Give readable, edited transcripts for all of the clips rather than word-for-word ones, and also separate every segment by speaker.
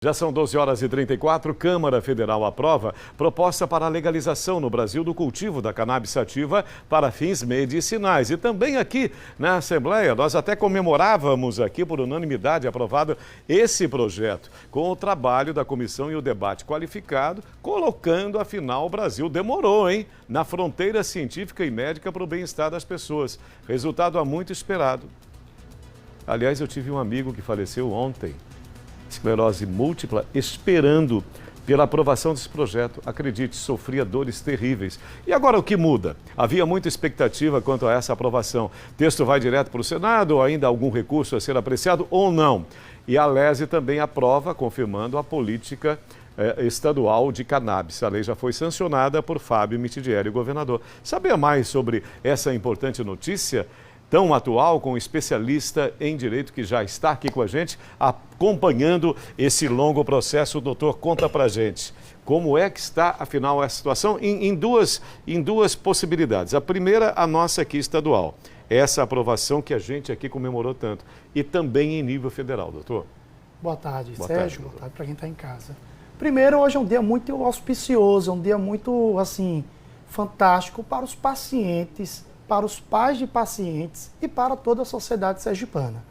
Speaker 1: Já são 12 horas e 34, Câmara Federal aprova proposta para a legalização no Brasil do cultivo da cannabis sativa para fins medicinais. E também aqui na Assembleia, nós até comemorávamos aqui por unanimidade aprovado esse projeto, com o trabalho da comissão e o debate qualificado, colocando, afinal, o Brasil demorou, hein? Na fronteira científica e médica para o bem-estar das pessoas. Resultado há muito esperado. Aliás, eu tive um amigo que faleceu ontem, esclerose múltipla, esperando pela aprovação desse projeto. Acredite, sofria dores terríveis. E agora o que muda? Havia muita expectativa quanto a essa aprovação. O texto vai direto para o Senado ou ainda algum recurso a ser apreciado ou não? E a LESE também aprova, confirmando a política estadual de cannabis. A lei já foi sancionada por Fábio Mitidieri, o governador. Saber mais sobre essa importante notícia tão atual, com um especialista em direito que já está aqui com a gente, acompanhando esse longo processo. O doutor, conta pra gente como é que está, afinal, essa situação em duas possibilidades. A primeira, a nossa aqui estadual, essa aprovação que a gente aqui comemorou tanto, e também em nível federal, doutor.
Speaker 2: Boa tarde, Sérgio. Boa tarde para quem está em casa. Primeiro, hoje é um dia muito auspicioso, é um dia muito, assim, fantástico para os pacientes, para os pais de pacientes e para toda a sociedade sergipana.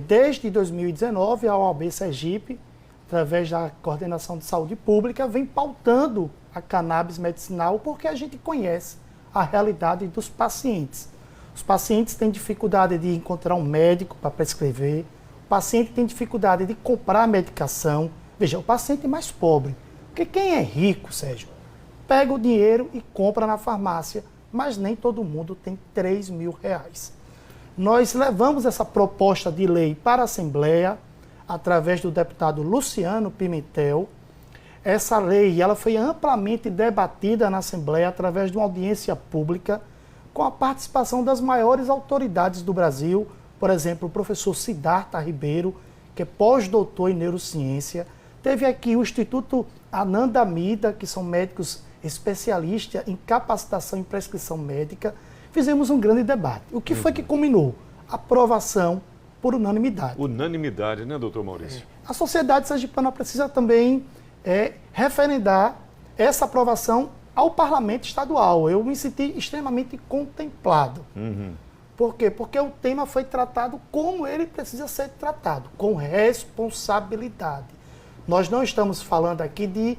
Speaker 2: Desde 2019, a OAB Sergipe, através da Coordenação de Saúde Pública, vem pautando a cannabis medicinal porque a gente conhece a realidade dos pacientes. Os pacientes têm dificuldade de encontrar um médico para prescrever, o paciente tem dificuldade de comprar medicação. Veja, o paciente mais pobre, porque quem é rico, Sérgio, pega o dinheiro e compra na farmácia, mas nem todo mundo tem R$3.000. Nós levamos essa proposta de lei para a Assembleia, através do deputado Luciano Pimentel. Essa lei ela foi amplamente debatida na Assembleia, através de uma audiência pública, com a participação das maiores autoridades do Brasil, por exemplo, o professor Siddhartha Ribeiro, que é pós-doutor em neurociência. Teve aqui o Instituto Ananda Mida, que são médicos especialista em capacitação e prescrição médica. Fizemos um grande debate. O que foi que culminou? Aprovação por unanimidade.
Speaker 1: Unanimidade, né, doutor Maurício?
Speaker 2: A sociedade sergipana precisa também referendar essa aprovação ao parlamento estadual. Eu me senti extremamente contemplado. Por quê? Porque o tema foi tratado como ele precisa ser tratado, com responsabilidade. Nós não estamos falando aqui de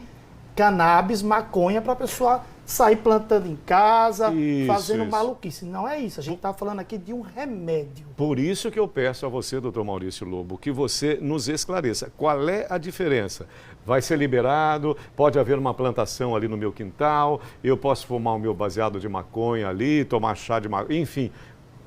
Speaker 2: cannabis, maconha, para a pessoa sair plantando em casa, fazendo maluquice. Não é isso. A gente está falando aqui de um remédio.
Speaker 1: Por isso que eu peço a você, doutor Maurício Lobo, que você nos esclareça. Qual é a diferença? Vai ser liberado? Pode haver uma plantação ali no meu quintal? Eu posso fumar o meu baseado de maconha ali, tomar chá de maconha? Enfim,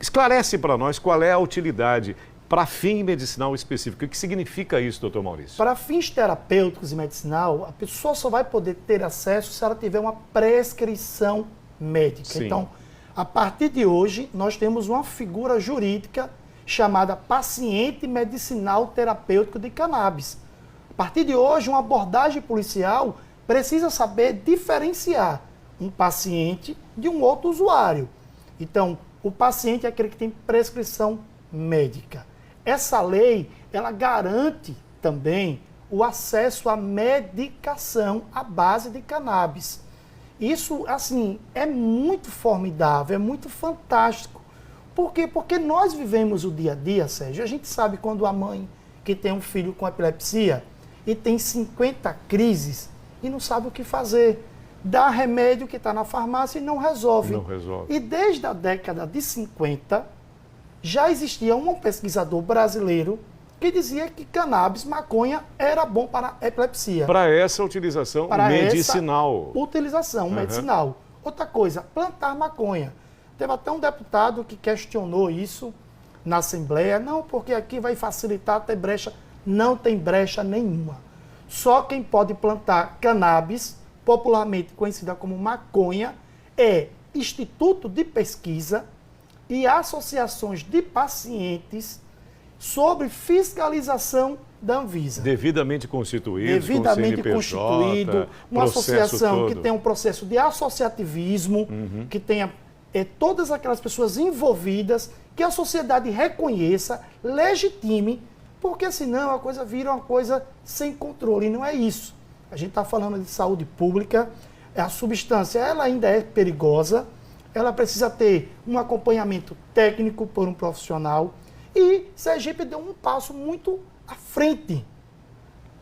Speaker 1: esclarece para nós qual é a utilidade para fim medicinal específico. O que significa isso, doutor Maurício?
Speaker 2: Para fins terapêuticos e medicinal, a pessoa só vai poder ter acesso se ela tiver uma prescrição médica. Sim. Então, a partir de hoje, nós temos uma figura jurídica chamada paciente medicinal terapêutico de cannabis. A partir de hoje, uma abordagem policial precisa saber diferenciar um paciente de um outro usuário. Então, o paciente é aquele que tem prescrição médica. Essa lei, ela garante também o acesso à medicação à base de cannabis. Isso, assim, é muito formidável, é muito fantástico. Por quê? Porque nós vivemos o dia a dia, Sérgio. A gente sabe quando a mãe que tem um filho com epilepsia e tem 50 crises e não sabe o que fazer. Dá remédio que está na farmácia e não resolve.
Speaker 1: Não resolve.
Speaker 2: E desde a década de 50... já existia um pesquisador brasileiro que dizia que cannabis, maconha, era bom para a epilepsia.
Speaker 1: Para essa utilização medicinal.
Speaker 2: Medicinal. Outra coisa, plantar maconha. Teve até um deputado que questionou isso na Assembleia. Não, porque aqui vai facilitar ter brecha. Não tem brecha nenhuma. Só quem pode plantar cannabis, popularmente conhecida como maconha, é Instituto de Pesquisa e associações de pacientes sobre fiscalização da Anvisa.
Speaker 1: Devidamente constituído,
Speaker 2: devidamente constituído, uma associação que tem um processo de associativismo, que tenha todas aquelas pessoas envolvidas, que a sociedade reconheça, legitime Porque senão a coisa vira uma coisa sem controle, e não é isso. A gente está falando de saúde pública, a substância ela ainda é perigosa, ela precisa ter um acompanhamento técnico por um profissional, e Sergipe deu um passo muito à frente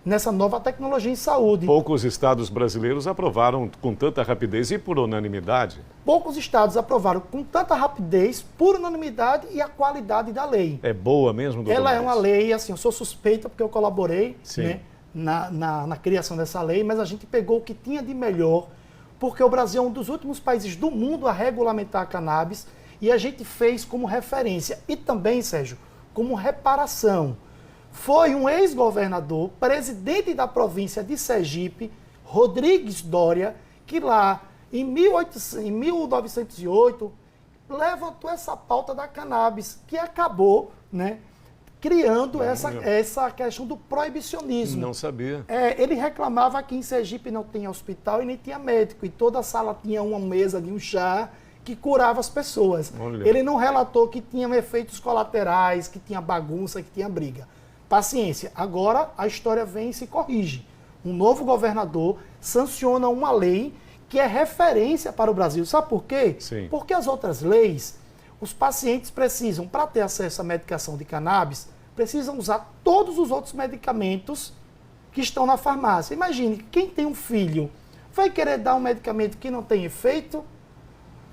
Speaker 2: nessa nova tecnologia em saúde.
Speaker 1: Poucos estados brasileiros aprovaram com tanta rapidez e por unanimidade.
Speaker 2: Poucos estados aprovaram com tanta rapidez, por unanimidade e a qualidade da lei.
Speaker 1: É boa mesmo, doutor?
Speaker 2: Ela é uma lei, assim, eu sou suspeita porque eu colaborei,
Speaker 1: Sim,
Speaker 2: né, na criação dessa lei, mas a gente pegou o que tinha de melhor, porque o Brasil é um dos últimos países do mundo a regulamentar a cannabis, e a gente fez como referência, e também, Sérgio, como reparação. Foi um ex-governador, presidente da província de Sergipe, Rodrigues Doria, que lá em 1908 levantou essa pauta da cannabis, que acabou, né, criando essa questão do proibicionismo.
Speaker 1: não sabia.
Speaker 2: Ele reclamava que em Sergipe não tinha hospital e nem tinha médico, e toda a sala tinha uma mesa de um chá que curava as pessoas.
Speaker 1: Olha.
Speaker 2: Ele não relatou que tinha efeitos colaterais, que tinha bagunça, que tinha briga. Paciência. Agora a história vem e se corrige. Um novo governador sanciona uma lei que é referência para o Brasil. Sabe por quê?
Speaker 1: Sim.
Speaker 2: Porque as outras leis, os pacientes precisam, para ter acesso à medicação de cannabis, precisam usar todos os outros medicamentos que estão na farmácia. Imagine, quem tem um filho vai querer dar um medicamento que não tem efeito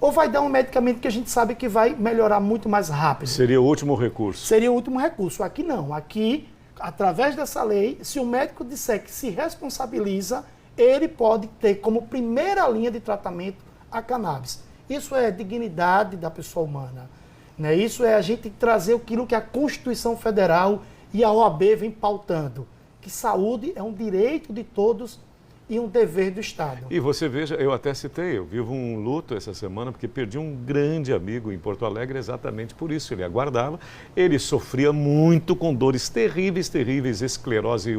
Speaker 2: ou vai dar um medicamento que a gente sabe que vai melhorar muito mais rápido?
Speaker 1: Seria o último recurso.
Speaker 2: Seria o último recurso. Aqui não. Aqui, através dessa lei, se o médico disser que se responsabiliza, ele pode ter como primeira linha de tratamento a cannabis. Isso é dignidade da pessoa humana, né? Isso é a gente trazer aquilo que a Constituição Federal e a OAB vem pautando, que saúde é um direito de todos e um dever do Estado.
Speaker 1: E você veja, eu até citei, eu vivo um luto essa semana porque perdi um grande amigo em Porto Alegre exatamente por isso. Ele aguardava, ele sofria muito com dores terríveis, esclerose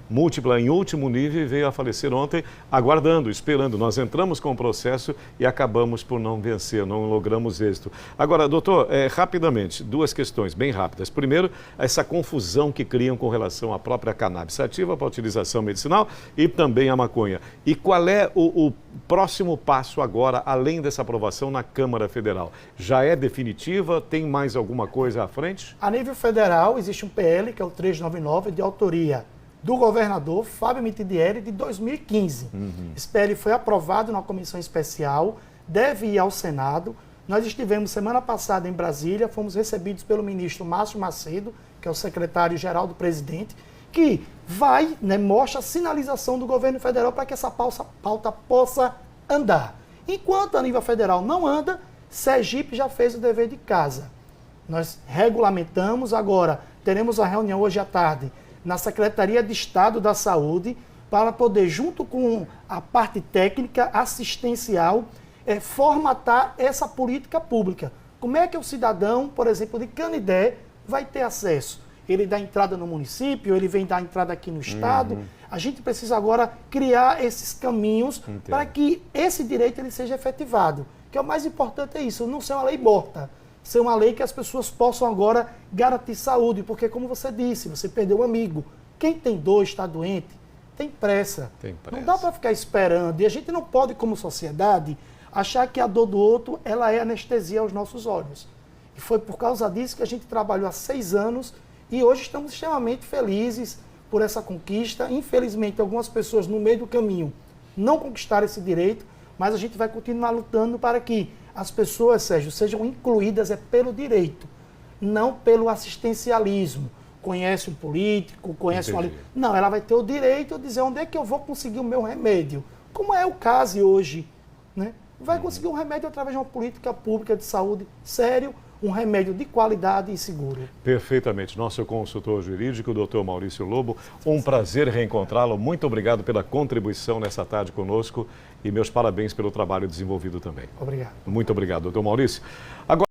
Speaker 1: múltipla em último nível e veio a falecer ontem aguardando, esperando. Nós entramos com o processo e acabamos por não vencer, não logramos êxito. Agora, doutor, rapidamente, duas questões bem rápidas. Primeiro, essa confusão que criam com relação à própria cannabis sativa para a utilização medicinal e também a maconha. E qual é o próximo passo agora, além dessa aprovação na Câmara Federal? Já é definitiva? Tem mais alguma coisa à frente?
Speaker 2: A nível federal, existe um PL, que é o 399, de autoria do governador Fábio Mitidieri, de 2015. Esse PL foi aprovado na comissão especial, deve ir ao Senado. Nós estivemos semana passada em Brasília, fomos recebidos pelo ministro Márcio Macedo, que é o secretário-geral do presidente, que vai, né, mostra a sinalização do governo federal para que essa pauta possa andar. Enquanto a nível federal não anda, Sergipe já fez o dever de casa. Nós regulamentamos, agora teremos a reunião hoje à tarde na Secretaria de Estado da Saúde para poder, junto com a parte técnica, assistencial, formatar essa política pública. Como é que o cidadão, por exemplo, de Canidé vai ter acesso? Ele dá entrada no município, ele vem dar entrada aqui no Estado. A gente precisa agora criar esses caminhos para que esse direito ele seja efetivado. Que é o mais importante é isso, não ser uma lei morta, ser uma lei que as pessoas possam agora garantir saúde. Porque, como você disse, você perdeu um amigo. Quem tem dor, está doente, tem pressa. Não dá para ficar esperando. E a gente não pode, como sociedade, achar que a dor do outro ela é anestesia aos nossos olhos. E foi por causa disso que a gente trabalhou há 6 anos e hoje estamos extremamente felizes por essa conquista. Infelizmente, algumas pessoas no meio do caminho não conquistaram esse direito, mas a gente vai continuar lutando para que as pessoas, Sérgio, sejam incluídas pelo direito, não pelo assistencialismo. Conhece um político, conhece uma... Não, ela vai ter o direito de dizer onde é que eu vou conseguir o meu remédio. Como é o caso hoje, né? Vai conseguir um remédio através de uma política pública de saúde sério, um remédio de qualidade e seguro.
Speaker 1: Perfeitamente. Nosso consultor jurídico, o doutor Maurício Lobo, um prazer reencontrá-lo. Muito obrigado pela contribuição nessa tarde conosco e meus parabéns pelo trabalho desenvolvido também.
Speaker 2: Obrigado.
Speaker 1: Muito obrigado, doutor Maurício. Agora...